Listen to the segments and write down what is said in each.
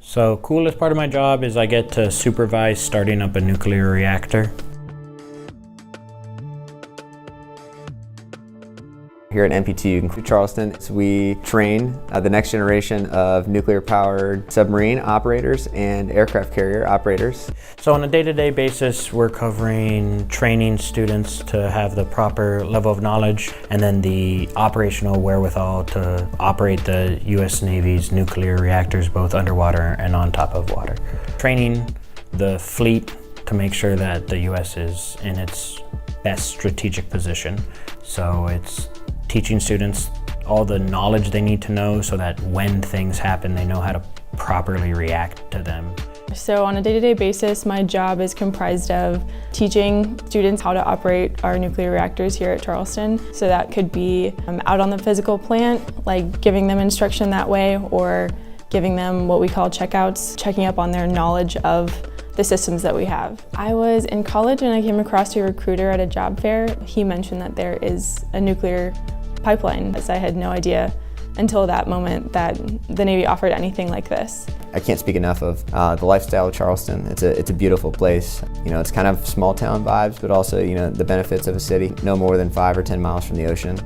So, coolest part of my job is I get to supervise starting up a nuclear reactor. Here at NPTU Charleston, we train the next generation of nuclear-powered submarine operators and aircraft carrier operators. So on a day-to-day basis, we're covering training students to have the proper level of knowledge and then the operational wherewithal to operate the U.S. Navy's nuclear reactors both underwater and on top of water. Training the fleet to make sure that the U.S. is in its best strategic position. So it's teaching students all the knowledge they need to know so that when things happen, they know how to properly react to them. So on a day-to-day basis, my job is comprised of teaching students how to operate our nuclear reactors here at Charleston. So that could be out on the physical plant, like giving them instruction that way, or giving them what we call checkouts, checking up on their knowledge of the systems that we have. I was in college and I came across a recruiter at a job fair. He mentioned that there is a nuclear pipeline, as I had no idea until that moment that the Navy offered anything like this. I can't speak enough of the lifestyle of Charleston. It's a beautiful place. You know, it's kind of small town vibes, but also, you know, the benefits of a city, no more than 5 or 10 miles from the ocean.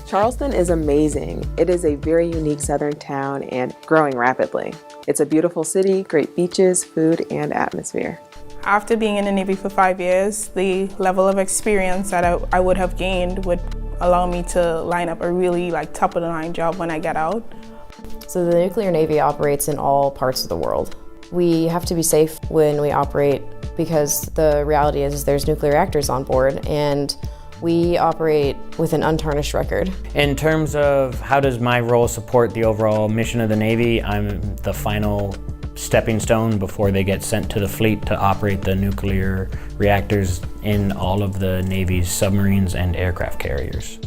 Charleston is amazing. It is a very unique southern town and growing rapidly. It's a beautiful city, great beaches, food, and atmosphere. After being in the Navy for 5 years, the level of experience that I would have gained would allow me to line up a really top of the line job when I get out. So the nuclear Navy operates in all parts of the world. We have to be safe when we operate because the reality is there's nuclear reactors on board and we operate with an untarnished record. In terms of how does my role support the overall mission of the Navy, I'm the final stepping stone before they get sent to the fleet to operate the nuclear reactors in all of the Navy's submarines and aircraft carriers.